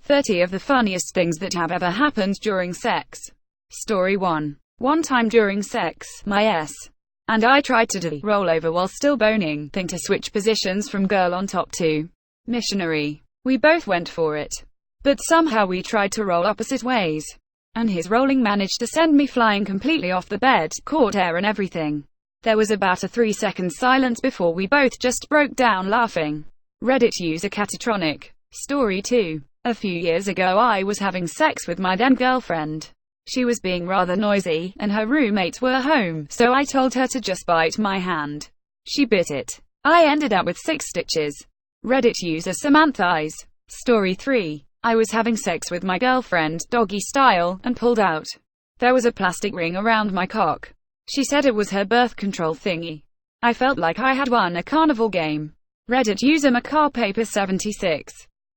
30 of the funniest things that have ever happened during sex. Story 1. One time during sex, my S and I tried to do the roll over while still boning thing to switch positions from girl on top to missionary. We both went for it, but somehow we tried to roll opposite ways, and his rolling managed to send me flying completely off the bed, caught air and everything. There was about a 3-second silence before we both just broke down laughing. Reddit user Catatronic. Story 2. A few years ago I was having sex with my then girlfriend. She was being rather noisy, and her roommates were home, so I told her to just bite my hand. She bit it. I ended up with 6 stitches. Reddit user Samantha's. Story 3. I was having sex with my girlfriend, doggy style, and pulled out. There was a plastic ring around my cock. She said it was her birth control thingy. I felt like I had won a carnival game. Reddit user MacarPaper76.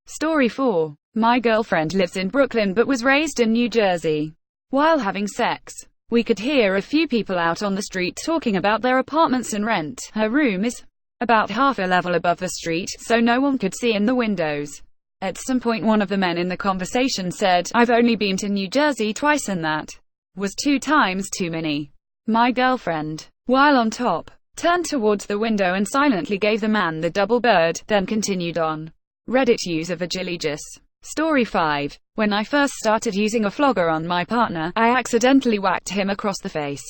Story 4. My girlfriend lives in Brooklyn but was raised in New Jersey. While having sex, we could hear a few people out on the street talking about their apartments and rent. Her room is about half a level above the street, so no one could see in the windows. At some point one of the men in the conversation said, "I've only been to New Jersey twice and that was 2 times too many." My girlfriend, while on top, turned towards the window and silently gave the man the double bird, then continued on. Reddit user Vigiligus. Story 5. When I first started using a flogger on my partner, I accidentally whacked him across the face.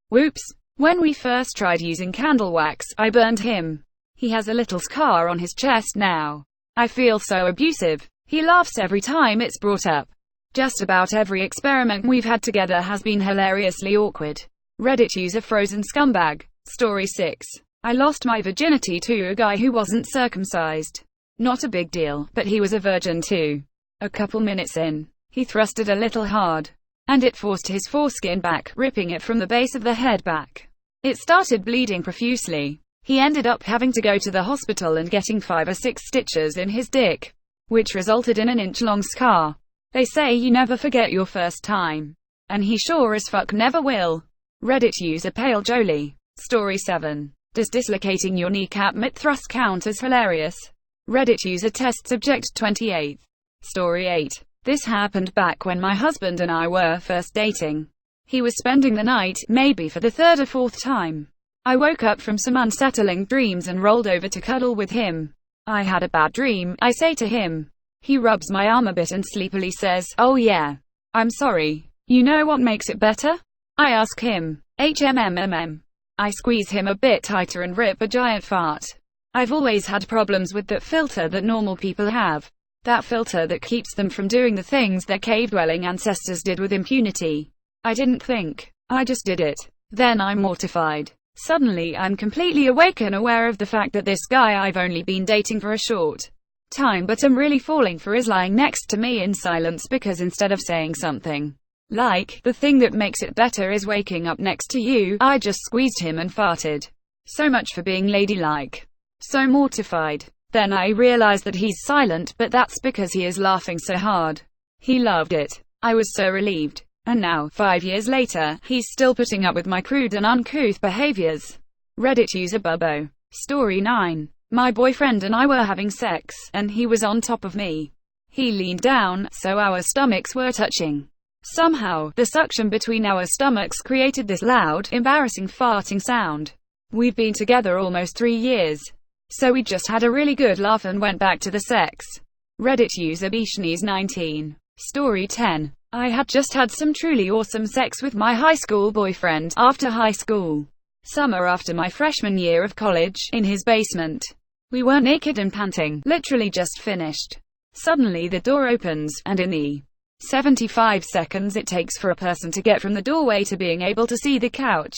Whoops. When we first tried using candle wax, I burned him. He has a little scar on his chest now. I feel so abusive. He laughs every time it's brought up. Just about every experiment we've had together has been hilariously awkward. Reddit user Frozen Scumbag. Story 6. I lost my virginity to a guy who wasn't circumcised. Not a big deal, but he was a virgin too. A couple minutes in, he thrusted a little hard, and it forced his foreskin back, ripping it from the base of the head back. It started bleeding profusely. He ended up having to go to the hospital and getting 5 or 6 stitches in his dick, which resulted in an inch-long scar. They say you never forget your first time, and he sure as fuck never will. Reddit user Pale Jolie. Story 7. Does dislocating your kneecap mid-thrust count as hilarious? Reddit user Test Subject 28. Story 8. This happened back when my husband and I were first dating. He was spending the night, maybe for the 3rd or 4th time. I woke up from some unsettling dreams and rolled over to cuddle with him. I had a bad dream, I say to him. He rubs my arm a bit and sleepily says, "Oh yeah. I'm sorry. You know what makes it better?" I ask him. HMMMM. I squeeze him a bit tighter and rip a giant fart. I've always had problems with that filter that normal people have. That filter that keeps them from doing the things their cave-dwelling ancestors did with impunity. I didn't think. I just did it. Then I'm mortified. Suddenly I'm completely awake and aware of the fact that this guy I've only been dating for a short time but I'm really falling for is lying next to me in silence because instead of saying something like, "The thing that makes it better is waking up next to you," I just squeezed him and farted. So much for being ladylike. So mortified. Then I realized that he's silent, but that's because he is laughing so hard. He loved it. I was so relieved. And now, 5 years later, he's still putting up with my crude and uncouth behaviors. Reddit user Bubbo. Story 9. My boyfriend and I were having sex, and he was on top of me. He leaned down, so our stomachs were touching. Somehow, the suction between our stomachs created this loud, embarrassing farting sound. We've been together almost 3 years. So we just had a really good laugh and went back to the sex. Reddit user Bishneys19. Story 10. I had just had some truly awesome sex with my high school boyfriend, after high school. Summer after my freshman year of college, in his basement. We were naked and panting, literally just finished. Suddenly the door opens, and in the 75 seconds it takes for a person to get from the doorway to being able to see the couch,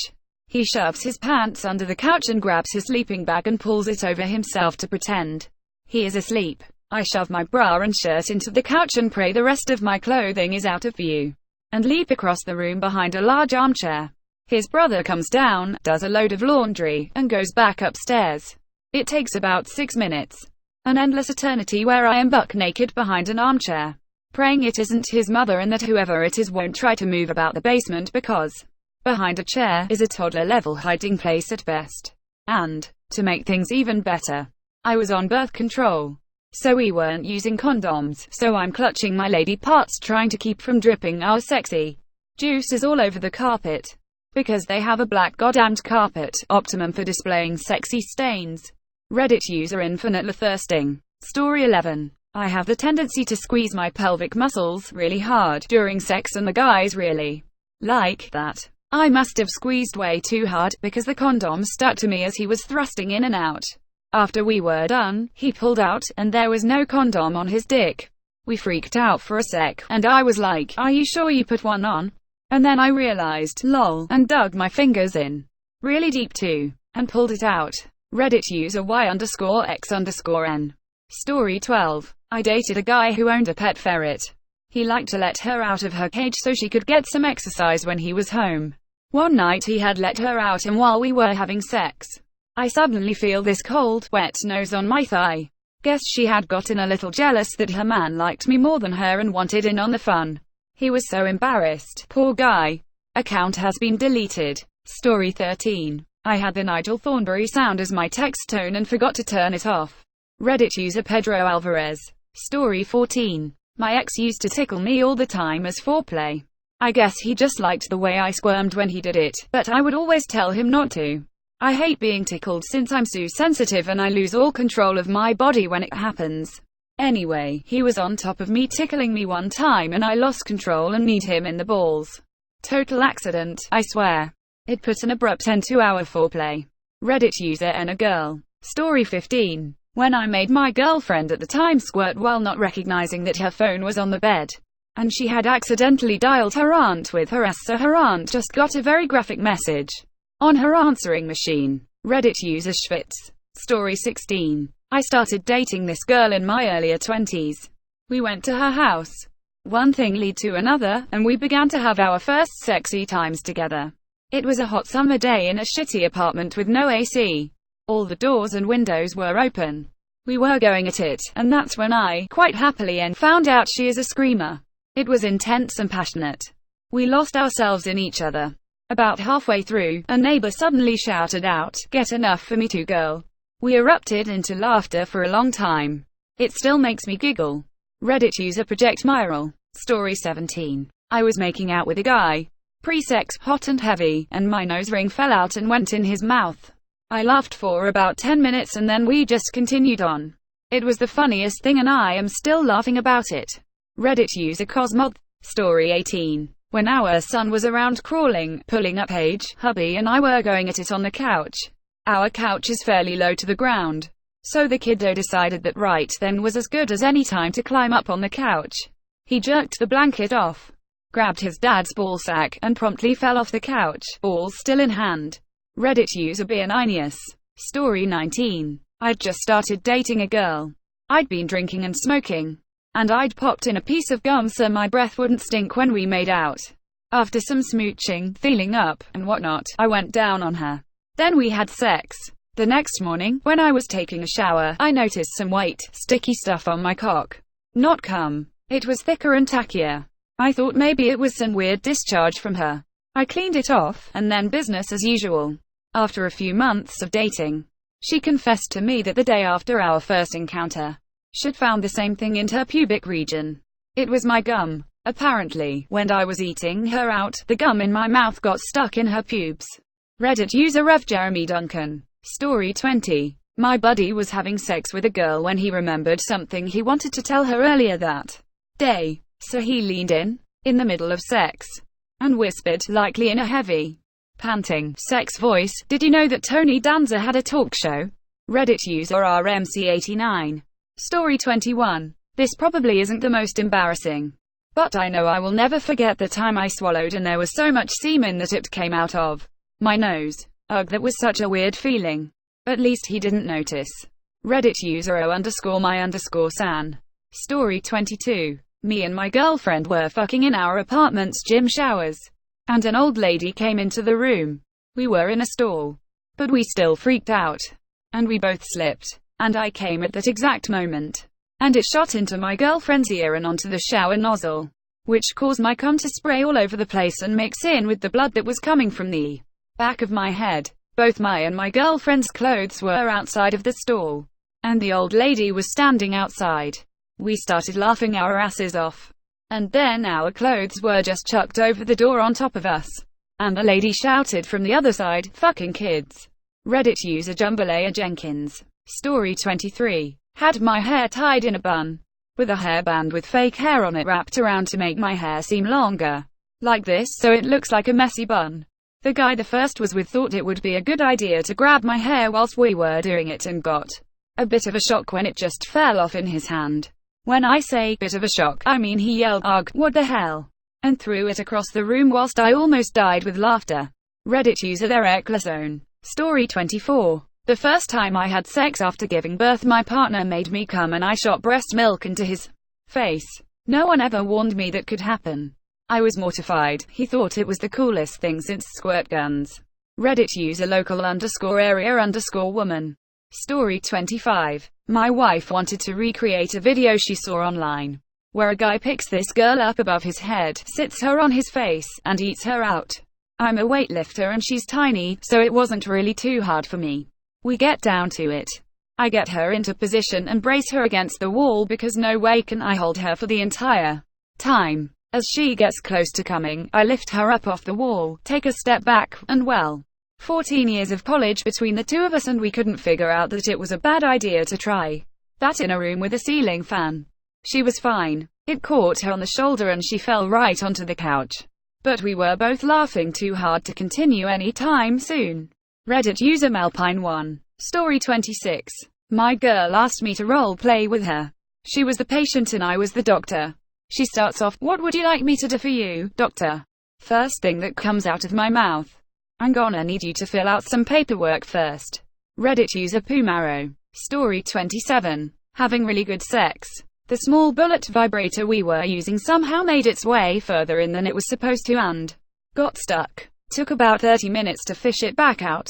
he shoves his pants under the couch and grabs his sleeping bag and pulls it over himself to pretend he is asleep. I shove my bra and shirt into the couch and pray the rest of my clothing is out of view, and leap across the room behind a large armchair. His brother comes down, does a load of laundry, and goes back upstairs. It takes about 6 minutes. An endless eternity where I am buck naked behind an armchair, praying it isn't his mother and that whoever it is won't try to move about the basement because behind a chair is a toddler-level hiding place at best. And, to make things even better, I was on birth control. so we weren't using condoms, so I'm clutching my lady parts trying to keep from dripping our sexy juices all over the carpet. Because they have a black goddamned carpet, optimum for displaying sexy stains. Reddit user infinitely thirsting. Story 11. I have the tendency to squeeze my pelvic muscles really hard during sex and the guys really like that. I must have squeezed way too hard, because the condom stuck to me as he was thrusting in and out. After we were done, he pulled out, and there was no condom on his dick. We freaked out for a sec, and I was like, "Are you sure you put one on?" And then I realized, lol, and dug my fingers in really deep too, and pulled it out. Reddit user y_x_n. Story 12. I dated a guy who owned a pet ferret. He liked to let her out of her cage so she could get some exercise when he was home. One night he had let her out, and while we were having sex, I suddenly feel this cold, wet nose on my thigh. Guess she had gotten a little jealous that her man liked me more than her and wanted in on the fun. He was so embarrassed. Poor guy. Account has been deleted. Story 13. I had the Nigel Thornberry sound as my text tone and forgot to turn it off. Reddit user Pedro Alvarez. Story 14. My ex used to tickle me all the time as foreplay. I guess he just liked the way I squirmed when he did it, but I would always tell him not to. I hate being tickled since I'm so sensitive and I lose all control of my body when it happens. Anyway, he was on top of me tickling me one time and I lost control and kneed him in the balls. Total accident, I swear. It put an abrupt end to our foreplay. Reddit user and a girl. Story 15. When I made my girlfriend at the time squirt while not recognizing that her phone was on the bed, and she had accidentally dialed her aunt with her ass, so her aunt just got a very graphic message on her answering machine. Reddit user Schwitz. Story 16. I started dating this girl in my earlier 20s. We went to her house. One thing led to another, and we began to have our first sexy times together. It was a hot summer day in a shitty apartment with no AC. All the doors and windows were open. We were going at it, and that's when I, quite happily, found out she is a screamer. It was intense and passionate. We lost ourselves in each other. About halfway through, a neighbor suddenly shouted out, "Get enough for me too, girl." We erupted into laughter for a long time. It still makes me giggle. Reddit user Project Myral. Story 17. I was making out with a guy. Pre-sex, hot and heavy, and my nose ring fell out and went in his mouth. I laughed for about 10 minutes and then we just continued on. It was the funniest thing and I am still laughing about it. Reddit user Cosmoth. Story 18. When our son was around crawling, pulling up, Paige, hubby and I were going at it on the couch. Our couch is fairly low to the ground, so the kiddo decided that right then was as good as any time to climb up on the couch. He jerked the blanket off, grabbed his dad's ballsack, and promptly fell off the couch, ball still in hand. Reddit user Bianinius. Story 19. I'd just started dating a girl. I'd been drinking and smoking, and I'd popped in a piece of gum so my breath wouldn't stink when we made out. After some smooching, feeling up, and whatnot, I went down on her. Then we had sex. The next morning, when I was taking a shower, I noticed some white, sticky stuff on my cock. Not cum. It was thicker and tackier. I thought maybe it was some weird discharge from her. I cleaned it off, and then business as usual. After a few months of dating, she confessed to me that the day after our first encounter, she'd found the same thing in her pubic region. It was my gum. Apparently, when I was eating her out, the gum in my mouth got stuck in her pubes. Reddit user Rev Jeremy Duncan. Story 20. My buddy was having sex with a girl when he remembered something he wanted to tell her earlier that day. So he leaned in the middle of sex, and whispered, likely in a heavy, panting, sex voice, "Did you know that Tony Danza had a talk show?" Reddit user RMC89. Story 21. This probably isn't the most embarrassing, but I know I will never forget the time I swallowed and there was so much semen that it came out of my nose. Ugh, that was such a weird feeling. At least he didn't notice. Reddit user O_my_san. Story 22. Me and my girlfriend were fucking in our apartment's gym showers, and an old lady came into the room. We were in a stall, but we still freaked out, and we both slipped, and I came at that exact moment, and it shot into my girlfriend's ear and onto the shower nozzle, which caused my cum to spray all over the place and mix in with the blood that was coming from the back of my head. Both my and my girlfriend's clothes were outside of the stall, and the old lady was standing outside. We started laughing our asses off. And then our clothes were just chucked over the door on top of us. And the lady shouted from the other side, "Fucking kids." Reddit user Jambalaya Jenkins. Story 23. Had my hair tied in a bun, with a hairband with fake hair on it wrapped around to make my hair seem longer. Like this, so it looks like a messy bun. The guy the first was with thought it would be a good idea to grab my hair whilst we were doing it and got a bit of a shock when it just fell off in his hand. When I say bit of a shock, I mean he yelled, "Ugh, what the hell?" and threw it across the room whilst I almost died with laughter. Reddit user Zone. Story 24. The first time I had sex after giving birth, my partner made me come and I shot breast milk into his face. No one ever warned me that could happen. I was mortified. He thought it was the coolest thing since squirt guns. Reddit user local_area_woman. Story 25. My wife wanted to recreate a video she saw online, where a guy picks this girl up above his head, sits her on his face, and eats her out. I'm a weightlifter and she's tiny, so it wasn't really too hard for me. We get down to it. I get her into position and brace her against the wall because no way can I hold her for the entire time. As she gets close to coming, I lift her up off the wall, take a step back, and 14 years of college between the two of us and we couldn't figure out that it was a bad idea to try that in a room with a ceiling fan. She was fine. It caught her on the shoulder and she fell right onto the couch. But we were both laughing too hard to continue any time soon. Reddit user Malpine1. Story 26. My girl asked me to role play with her. She was the patient and I was the doctor. She starts off, "What would you like me to do for you, doctor?" First thing that comes out of my mouth, "I'm gonna need you to fill out some paperwork first." Reddit user Pumaro. Story 27. Having really good sex. The small bullet vibrator we were using somehow made its way further in than it was supposed to and got stuck. Took about 30 minutes to fish it back out.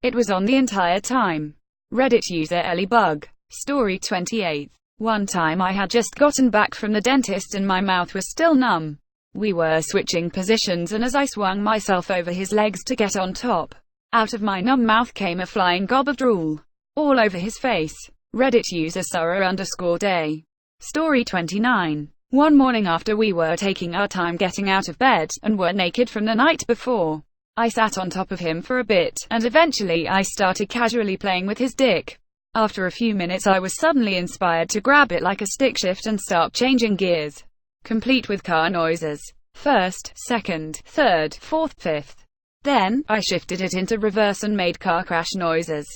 It was on the entire time. Reddit user Ellybug. Story 28. One time I had just gotten back from the dentist and my mouth was still numb. We were switching positions and as I swung myself over his legs to get on top, out of my numb mouth came a flying gob of drool. All over his face. Reddit user Sarah_day. Story 29. One morning after we were taking our time getting out of bed, and were naked from the night before, I sat on top of him for a bit, and eventually I started casually playing with his dick. After a few minutes I was suddenly inspired to grab it like a stick shift and start changing gears, complete with car noises. First, second, third, fourth, fifth. Then, I shifted it into reverse and made car crash noises.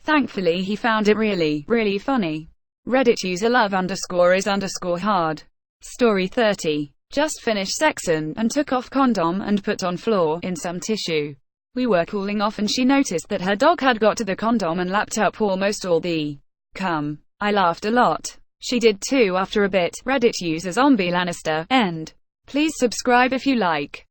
Thankfully he found it really funny. Reddit user love_is_hard. Story 30. Just finished sexing, and took off condom and put on floor, in some tissue. We were cooling off and she noticed that her dog had got to the condom and lapped up almost all the cum. I laughed a lot. She did too after a bit. Reddit user zombie Lannister. End. Please subscribe if you like.